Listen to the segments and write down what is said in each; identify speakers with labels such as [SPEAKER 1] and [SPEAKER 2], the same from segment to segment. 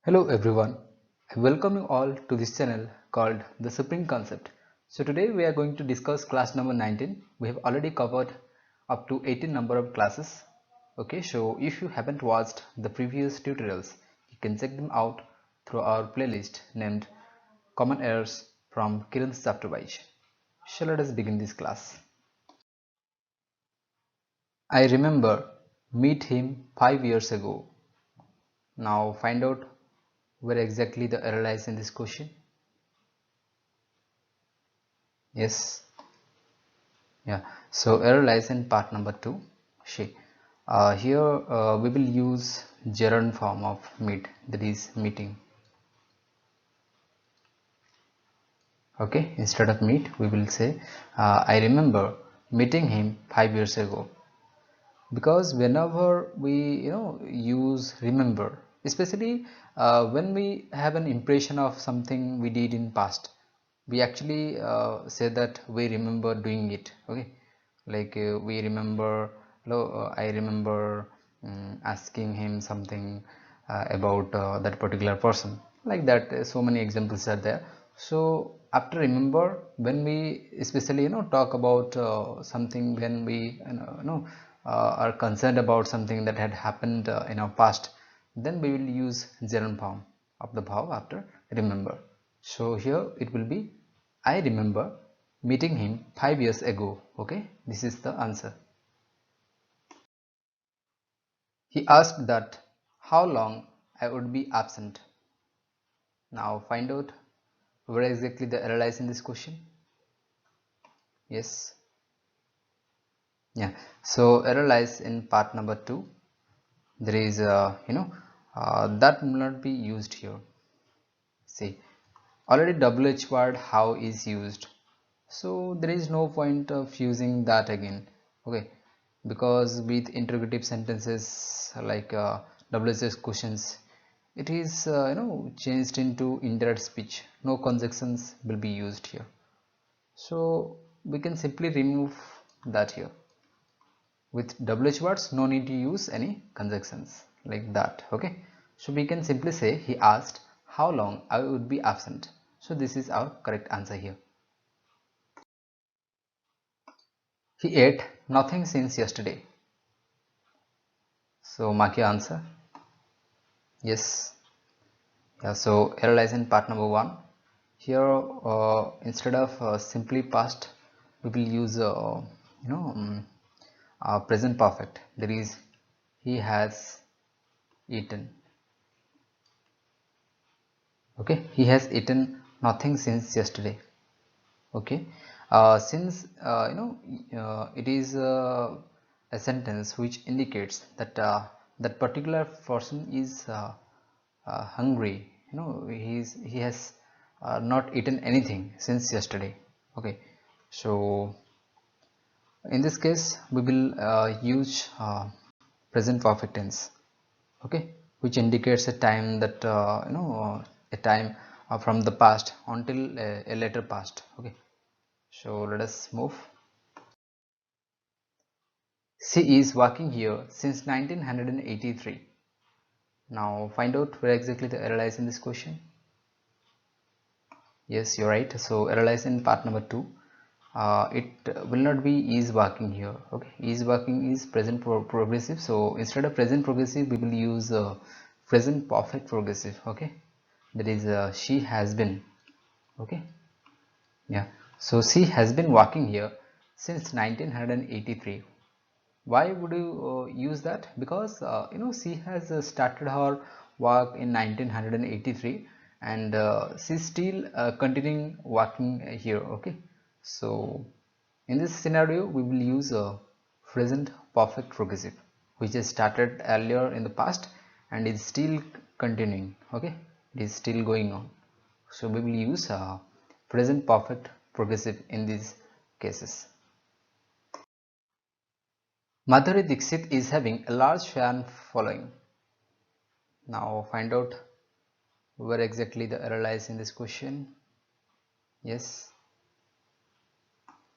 [SPEAKER 1] Hello everyone, I welcome you all to this channel called The Supreme Concept. So today we are going to discuss class number 19. We have already covered up to 18 number of classes. Okay, so if you haven't watched the previous tutorials, you can check them out through our playlist named Common Errors from Kiran's chapterwise. So let us begin this class. I remember meet him 5 years ago. Now find out where exactly the error lies in this question. Yes. Yeah, so error lies in part number 2. She. Here we will use gerund form of meet, that is meeting. Okay, instead of meet we will say I remember meeting him 5 years ago. Because whenever we use remember, especially when we have an impression of something we did in past, we actually say that we remember doing it. Okay, like we remember, I remember asking him something about that particular person, like that. So many examples are there. So after remember, when we especially talk about something, when we are concerned about something that had happened in our past, then we will use gerund form of the verb after remember. So here it will be I remember meeting him 5 years ago. Okay, this is the answer. He asked that how long I would be absent. Now find out where exactly the error lies in this question. Yes. Yeah. So error lies in part number 2. There is that will not be used here. See, already WH word how is used, so there is no point of using that again. Okay, because with interrogative sentences like WHS questions, it is changed into indirect speech. No conjunctions will be used here, so we can simply remove that here. With WH words, no need to use any conjunctions like that. Okay, so we can simply say he asked how long I would be absent. So this is our correct answer here. He ate nothing since yesterday. So mark your answer. Yes. Yeah, so error lies in part number 1. Here instead of simply past, we will use you know um, present perfect. That is, he has eaten. Okay, he has eaten nothing since yesterday. Okay, since it is a sentence which indicates that that particular person is hungry. He has not eaten anything since yesterday. Okay, so in this case we will use present perfect tense. Okay, which indicates a time that a time from the past until a later past. Okay, so let us move. She is working here since 1983. Now find out where exactly the error lies in this question. Yes, you're right. So error lies in part number 2. It will not be is working here. Okay, is working is present progressive. So instead of present progressive, we will use present perfect progressive. Okay, that is she has been. Okay, yeah. So she has been working here since 1983. Why would you use that? Because she has started her work in 1983, and she's still continuing working here. Okay, so in this scenario we will use a present perfect progressive which is started earlier in the past and is still continuing. Okay, it is still going on, so we will use present perfect progressive in these cases. Madhuri Dixit is having a large fan following. Now find out where exactly the error lies in this question. Yes,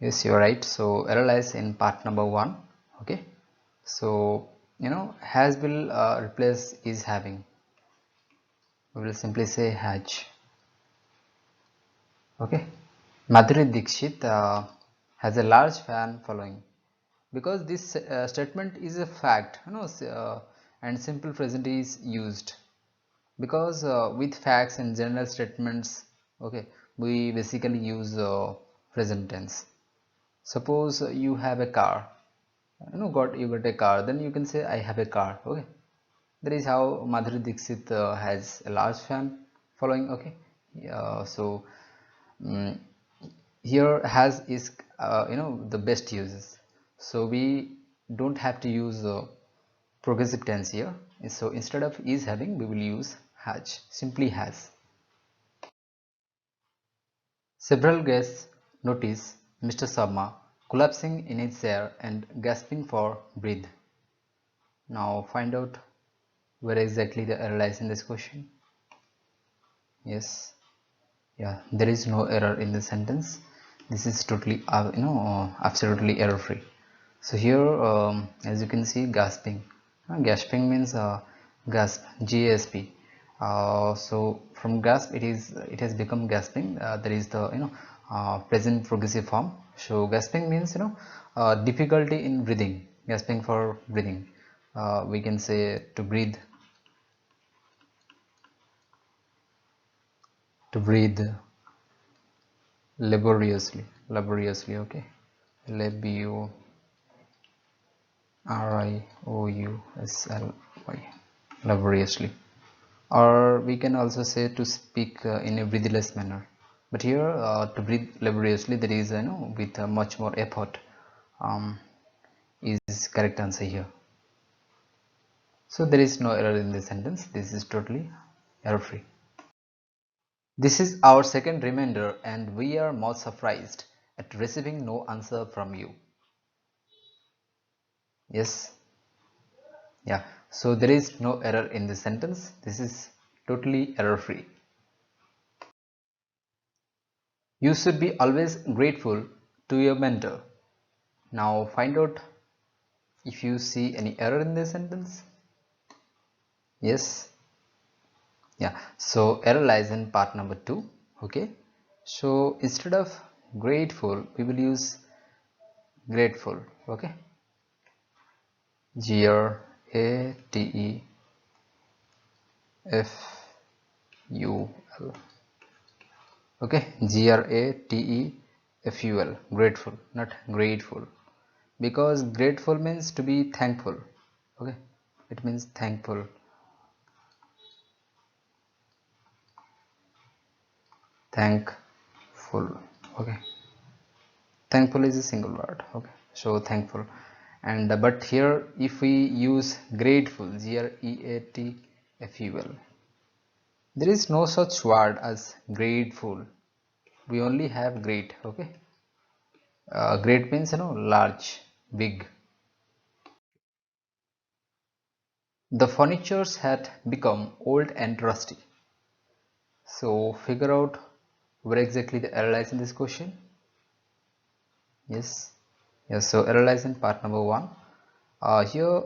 [SPEAKER 1] yes, you're right. So error lies in part number 1. Okay, so has will replace is having. we will simply say hatch. Okay. Madhuri Dixit has a large fan following because this statement is a fact, and simple present is used because with facts and general statements, okay, we basically use present tense. Suppose you have a car, you got a car, then you can say I have a car. Okay, that is how Madhuri Dixit has a large fan following. Okay, so mm here has is the best uses, so we don't have to use progressive tense here. So instead of is having, we will use has, simply has. Several guests notice Mr. Sharma collapsing in his chair and gasping for breath. Now find out where exactly the error lies in this question. Yes, yeah, there is no error in the sentence. This is totally absolutely error free. So here as you can see, gasping, gasping means gasp, gasp. So from gasp it has become gasping. There is the present progressive form. So gasping means difficulty in breathing, gasping for breathing. We can say to breathe, to breathe laboriously, laboriously. Okay, labio RIOUSLY, laboriously. Or we can also say to speak in a breathless manner, but here to breathe laboriously, there is with much more effort, um, is correct answer here. So there is no error in this sentence. This is totally error free. This is our second reminder and we are most surprised at receiving no answer from you. Yes, yeah, so there is no error in this sentence. This is totally error free. You should be always grateful to your mentor. Now find out if you see any error in this sentence. Yes, yeah, so error lies in part number 2. Okay, so instead of grateful we will use grateful. Okay, GRATEFUL. Okay, GRATEFUL, grateful, not grateful, because grateful means to be thankful. Okay, it means thankful. Thankful. Okay, thankful is a single word. Okay, so thankful. And but here if we use grateful, GREATFUL, there is no such word as grateful. We only have great. Okay, great means large, big. The furnitures had become old and rusty. So figure out where exactly the error lies in this question. Yes, yes. So error lies in part number 1. Here,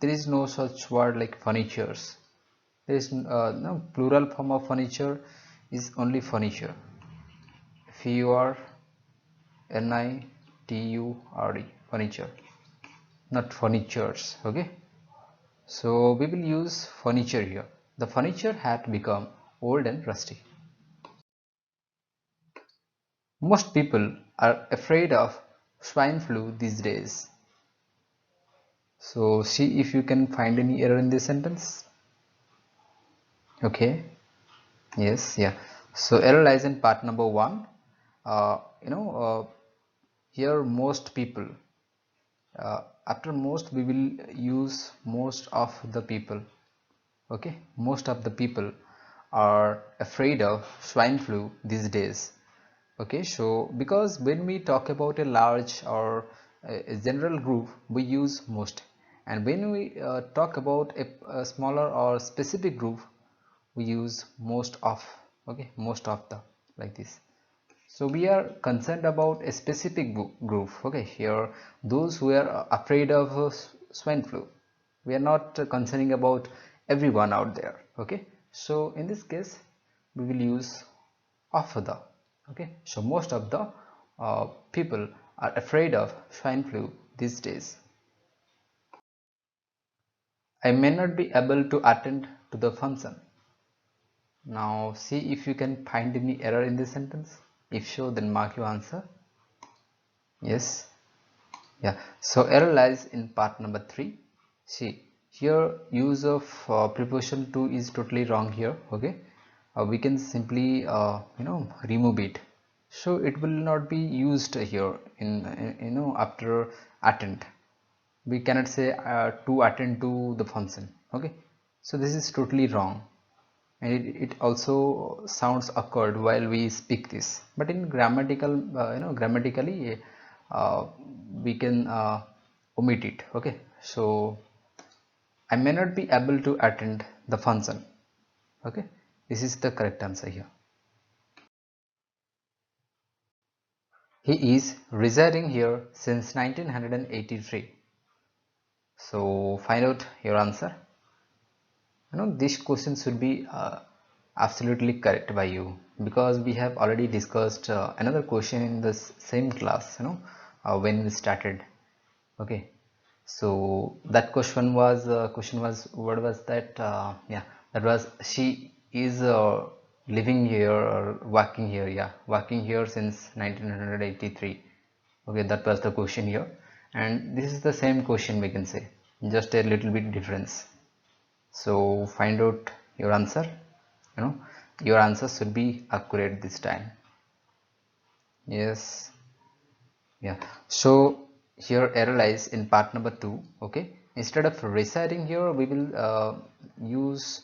[SPEAKER 1] there is no such word like furnitures. There is no plural form of furniture is only furniture. FURNITURE, furniture, not furnitures. Okay. So we will use furniture here. The furniture had become old and rusty. Most people are afraid of swine flu these days. So see if you can find any error in this sentence. Okay. Yes. Yeah. So error lies in part number 1. Uh, you know, here most people. After most, we will use most of the people. Okay. Most of the people are afraid of swine flu these days. Okay, so because when we talk about a large or a general group, we use most, and when we talk about a smaller or specific group, we use most of. Okay, most of the, like this. So we are concerned about a specific group. Okay, here those who are afraid of swine flu. We are not concerning about everyone out there. Okay, So in this case we will use of the. Okay, so most of the people are afraid of swine flu these days. I may not be able to attend to the function. Now see if you can find any error in this sentence. If so, then mark your answer. Yes. Yeah, so error lies in part number 3. See, here use of preposition to is totally wrong here. Okay, we can simply remove it, so it will not be used here in after attend. We cannot say to attend to the function. Okay, so this is totally wrong, and it also sounds awkward while we speak this, but in grammatical grammatically uh, we can omit it. Okay, so I may not be able to attend the function. Okay, this is the correct answer here. He is residing here since 1983. So find out your answer. This question should be absolutely correct by you, because we have already discussed another question in the same class, when we started. Okay, so that question was what was that? Yeah, that was she is living here or working here. Yeah, working here since 1983. Okay, that was the question here, and this is the same question, we can say, just a little bit difference. So find out your answer. Your answer should be accurate this time. Yes. Yeah, so here error lies in part number 2. Okay, instead of reciting here we will use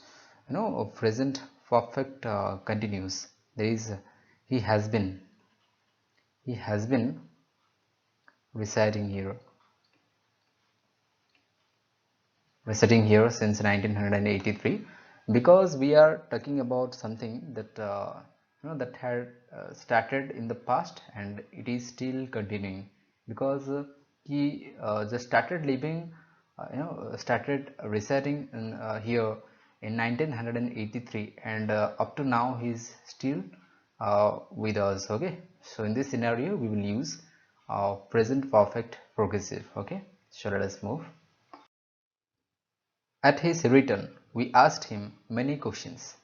[SPEAKER 1] a present perfect continuous. There is he has been he has been reciting here since 1983, because we are talking about something that that had started in the past and it is still continuing, because he just started living started residing in, here in 1983, and up to now he is still with us. Okay, so in this scenario we will use present perfect progressive. Okay, so let us move. At his return, we asked him many questions.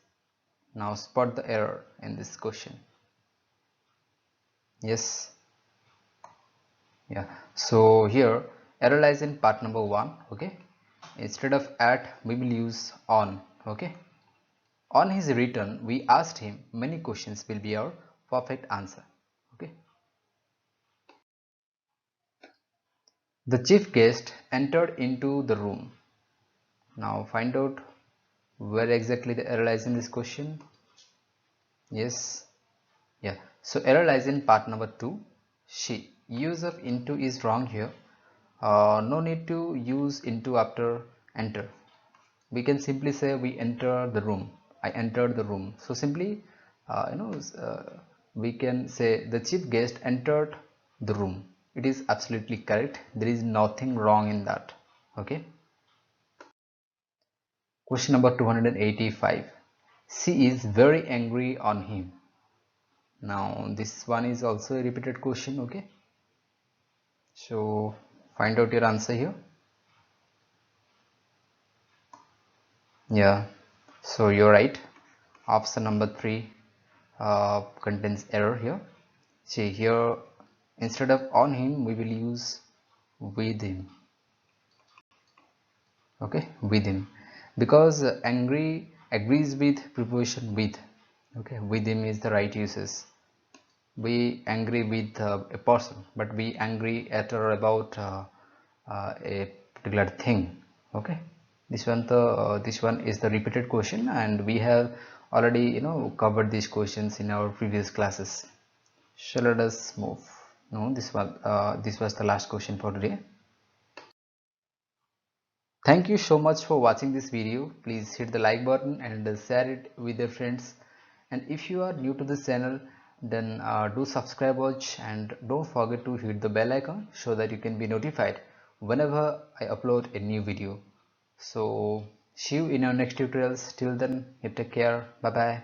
[SPEAKER 1] Now spot the error in this question. Yes, yeah. So here error lies in part number 1. Okay, instead of at we will use on. Okay, on his return, we asked him many questions will be our perfect answer. Okay, the chief guest entered into the room. Now find out where exactly the error lies in this question. Yes. Yeah, so error lies in part number 2. She. Use of into is wrong here. No need to use into after enter. We can simply say we enter the room. I entered the room. So simply, we can say the chief guest entered the room. It is absolutely correct. There is nothing wrong in that. Okay. Question number 285. She is very angry on him. Now this one is also a repeated question. Okay, so find out your answer here. Yeah, so you're right. Option number 3 contains error here. See here, instead of on him we will use with him. Okay, with him, because angry agrees with preposition with. Okay, with him is the right uses. We angry with a person, but we angry at or about a particular thing. Okay, this one is the repeated question, and we have already covered these questions in our previous classes. So let us move. No, this was the last question for today. Thank you so much for watching this video. Please hit the like button and share it with your friends. And if you are new to this channel, then do subscribe watch, and don't forget to hit the bell icon so that you can be notified whenever I upload a new video. So See you in our next tutorials. Till then, you take care. Bye bye.